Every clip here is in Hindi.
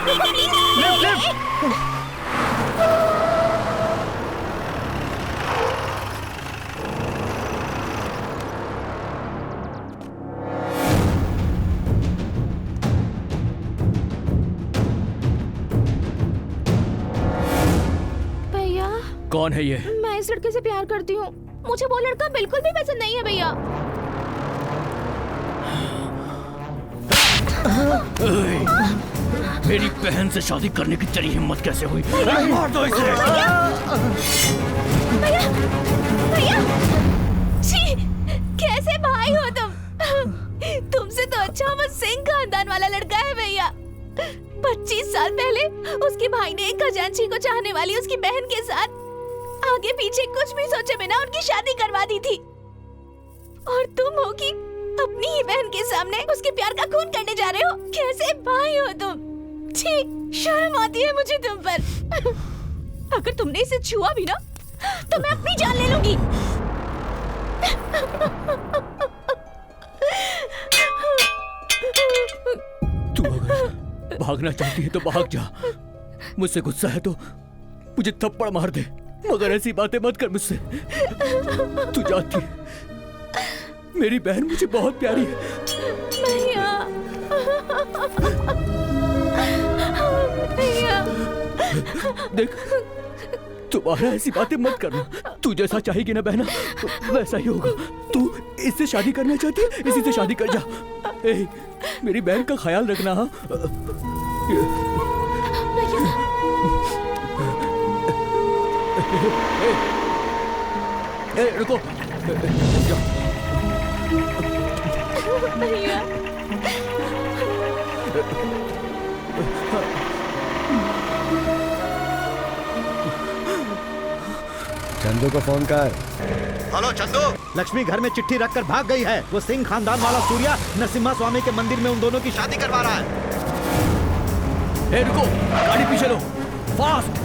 रुको प्लीज। भैया कौन है ये? मैं इस लड़के से प्यार करती हूँ, मुझे वो लड़का बिल्कुल भी पसंद नहीं है भैया। मेरी बहन से शादी करने की तेरी हिम्मत कैसे हुई? मार दो इसे। भैया भैया छी, कैसे भाई हो तुम? तुमसे तो अच्छा वो सिंह खानदान वाला लड़का है भैया। 25 साल पहले उसके भाई ने एक खजांची को चाहने वाली उसकी बहन के साथ आगे पीछे कुछ भी सोचे बिना उनकी शादी करवा दी थी, और तुम हो कि अपनी ही बहन के सामने उसके प्यार का खून करने जा रहे हो। कैसे भाई हो तुम? छी, शर्म आती है मुझे तुम पर। अगर तुमने इसे छुआ भी ना तो मैं अपनी जान ले लूंगी। तू अगर भागना चाहती है तो भाग जा, मुझसे गुस्सा है तो मुझे थप्पड़ मार दे, मगर ऐसी बातें मत कर मुझसे। तू जानती है मेरी बहन मुझे बहुत प्यारी है। भैया भैया देख, तुम्हारा ऐसी बातें मत करना। तू जैसा चाहेगी ना बहना वैसा ही होगा। तू इससे शादी करना चाहती है, इसी से शादी कर जा। ए, मेरी बहन का ख्याल रखना। हाँ रुको। भैया चंदू को फोन कर। हेलो चंदू, लक्ष्मी घर में चिट्ठी रखकर भाग गई है। वो सिंह खानदान वाला सूर्या नरसिम्हा स्वामी के मंदिर में उन दोनों की शादी करवा रहा है। ए, रुको, गाड़ी पीछे लो, फास्ट।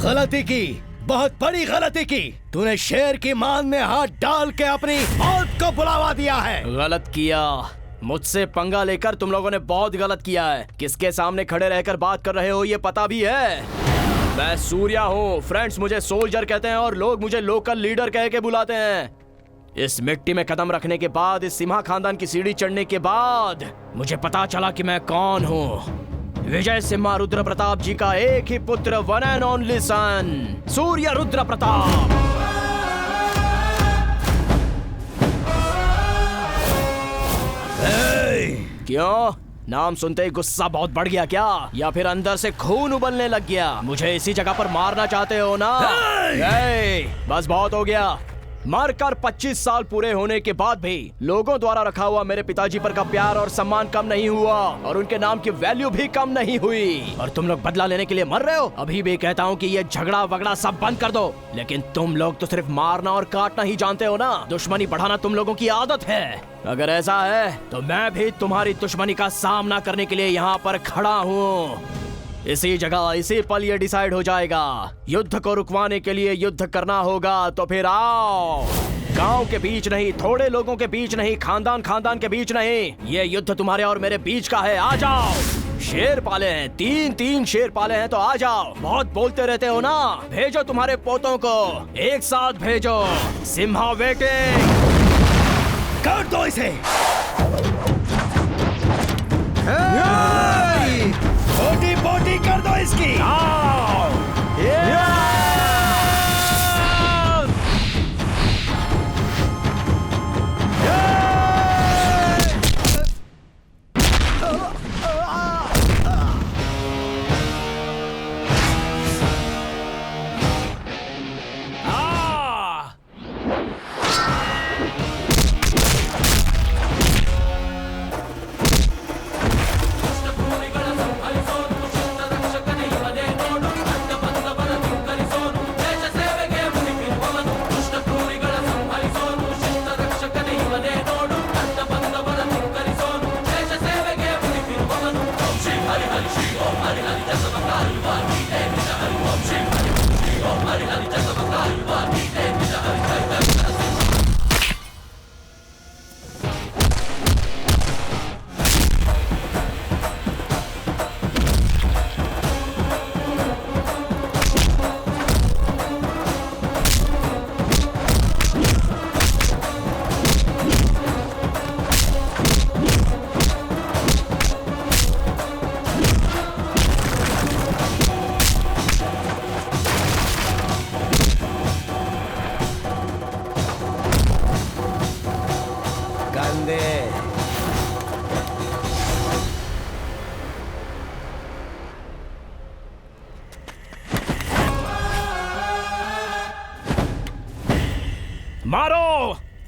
गलती की, बहुत बड़ी गलती की। तूने शेर की मान में हाथ डाल के अपनी मौत को बुलावा दिया है। गलत किया, मुझसे पंगा लेकर तुम लोगों ने बहुत गलत किया है। किसके सामने खड़े रहकर बात कर रहे हो ये पता भी है? मैं सूर्या हूँ, फ्रेंड्स मुझे सोल्जर कहते हैं और लोग मुझे लोकल लीडर कह के बुलाते हैं। इस मिट्टी में कदम रखने के बाद, इस सिम्हा खानदान की सीढ़ी चढ़ने के बाद मुझे पता चला कि मैं कौन हूँ। विजय सिम्हा रुद्र प्रताप जी का एक ही पुत्र, वन एंड ओनली सन, सूर्य रुद्र प्रताप। क्यों? नाम सुनते ही गुस्सा बहुत बढ़ गया क्या? या फिर अंदर से खून उबलने लग गया? मुझे इसी जगह पर मारना चाहते हो ना? बस बहुत हो गया। मरकर 25 साल पूरे होने के बाद भी लोगों द्वारा रखा हुआ मेरे पिताजी पर का प्यार और सम्मान कम नहीं हुआ, और उनके नाम की वैल्यू भी कम नहीं हुई। और तुम लोग बदला लेने के लिए मर रहे हो। अभी भी कहता हूँ कि ये झगड़ा वगड़ा सब बंद कर दो। लेकिन तुम लोग तो सिर्फ मारना और काटना ही जानते हो ना। दुश्मनी बढ़ाना तुम लोगों की आदत है। अगर ऐसा है तो मैं भी तुम्हारी दुश्मनी का सामना करने के लिए यहाँ पर खड़ा हूँ। इसी जगह इसी पल ये डिसाइड हो जाएगा। युद्ध को रुकवाने के लिए युद्ध करना होगा तो फिर आओ। गांव के बीच नहीं, थोड़े लोगों के बीच नहीं, खानदान खानदान के बीच नहीं, ये युद्ध तुम्हारे और मेरे बीच का है। आ जाओ। शेर पाले हैं, 3 शेर पाले हैं तो आ जाओ। बहुत बोलते रहते हो ना, भेजो तुम्हारे पोतों को, एक साथ भेजो। सिम्हा वेटिंग। कर दो इसे। बोटी बोटी कर दो इसकी।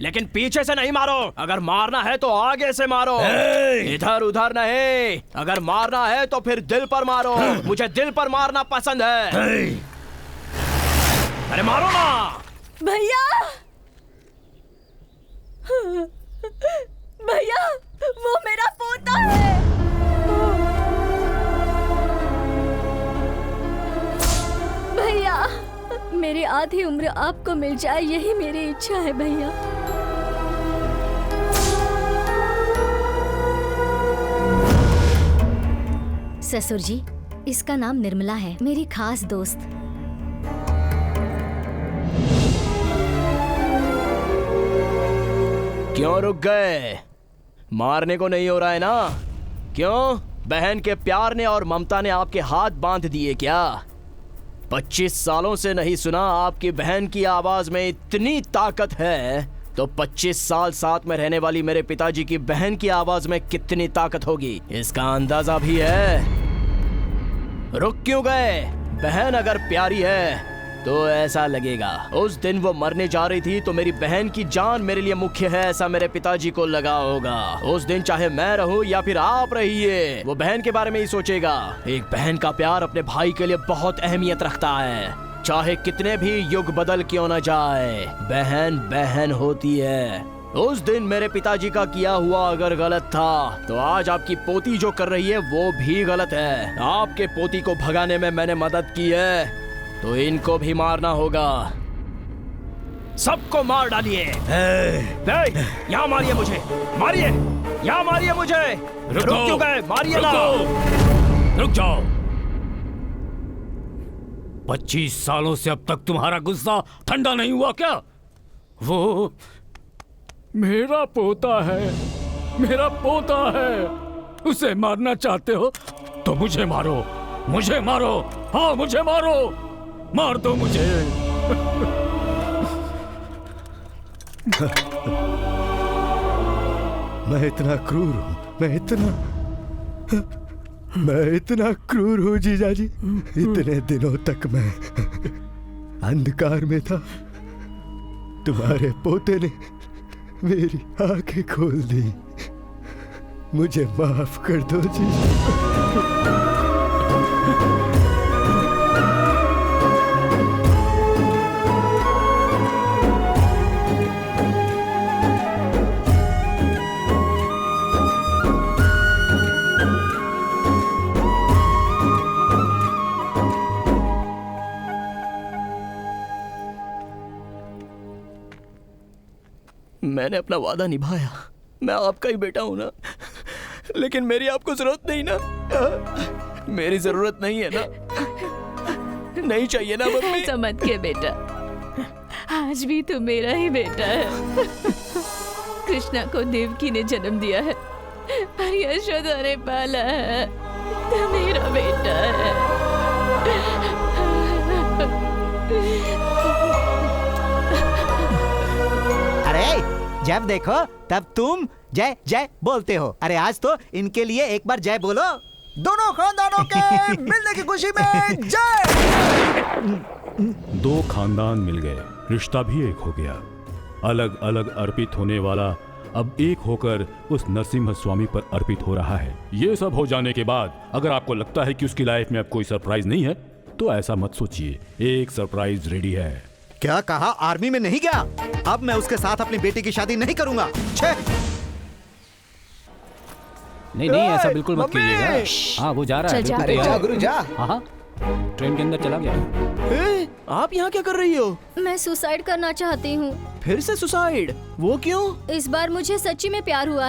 लेकिन पीछे से नहीं मारो। अगर मारना है तो आगे से मारो, इधर उधर नहीं। अगर मारना है तो फिर दिल पर मारो। मुझे दिल पर मारना पसंद है। अरे मारो ना भैया। भैया, वो मेरा पोता है। भैया, मेरी आधी उम्र आपको मिल जाए, यही मेरी इच्छा है भैया। ससुर जी, इसका नाम निर्मला है, मेरी खास दोस्त। क्यों रुक गए? मारने को नहीं हो रहा है ना? क्यों? बहन के प्यार ने और ममता ने आपके हाथ बांध दिए क्या? 25 सालों से नहीं सुना आपकी बहन की आवाज में इतनी ताकत है, तो 25 साल साथ में रहने वाली मेरे पिताजी की बहन की आवाज में कितनी ताकत होगी, इसका अंदाजा भी है। रुक क्यों गए? बहन अगर प्यारी है तो ऐसा लगेगा। उस दिन वो मरने जा रही थी तो मेरी बहन की जान मेरे लिए मुख्य है, ऐसा मेरे पिताजी को लगा होगा। उस दिन चाहे मैं रहूं या फिर आप रहिए, वो बहन के बारे में ही सोचेगा। एक बहन का प्यार अपने भाई के लिए बहुत अहमियत रखता है, चाहे कितने भी युग बदल क्यों न जाए, बहन बहन होती है। उस दिन मेरे पिताजी का किया हुआ अगर गलत था तो आज आपकी पोती जो कर रही है वो भी गलत है। आपके पोती को भगाने में मैंने मदद की है तो इनको भी मारना होगा। सबको मार डालिए। यहाँ मारिए मुझे, मारिए, यहाँ मारिए मुझे। रुक क्यों गए? मारिए ना। रुक जाओ। 25 सालों से अब तक तुम्हारा गुस्सा ठंडा नहीं हुआ क्या? वो मेरा पोता है, मेरा पोता है। उसे मारना चाहते हो तो मुझे मारो, मुझे मारो। हाँ, मुझे मारो, मार दो मुझे। मैं इतना क्रूर हूँ, मैं इतना क्रूर हूँ जीजाजी। इतने दिनों तक मैं अंधकार में था, तुम्हारे पोते ने मेरी आंखें खोल दी। मुझे माफ कर दो जी। मैंने अपना वादा निभाया, मैं आपका ही बेटा हूं ना, लेकिन मेरी आपको जरूरत नहीं ना। मेरी जरूरत नहीं है ना, नहीं चाहिए ना मम्मी। ऐसा मत के बेटा, आज भी तू मेरा ही बेटा है। कृष्णा को देवकी ने जन्म दिया है और यशोदा ने पाला है, तो मेरा बेटा है। जब देखो तब तुम जय जय बोलते हो। अरे आज तो इनके लिए एक बार जय बोलो। दोनों खानदानों के मिलने की खुशी में जय। 2 खानदान मिल गए, रिश्ता भी एक हो गया। अलग अलग अर्पित होने वाला अब एक होकर उस नरसिम्हा स्वामी पर अर्पित हो रहा है। ये सब हो जाने के बाद अगर आपको लगता है कि उसकी लाइफ में अब कोई सरप्राइज नहीं है तो ऐसा मत सोचिए, एक सरप्राइज रेडी है। क्या कहा? आर्मी में नहीं गया? अब मैं उसके साथ अपनी बेटी की शादी नहीं करूंगा। नहीं नहीं, ऐसा बिल्कुल मत कीजिएगा। हाँ, वो जा रहा है। अरे जा गुरु जा। हाँ, ट्रेन के अंदर चला गया। आप यहाँ क्या कर रही हो? मैं सुसाइड करना चाहती हूँ। फिर से सुसाइड? वो क्यों? इस बार मुझे सच्ची में प्यार हुआ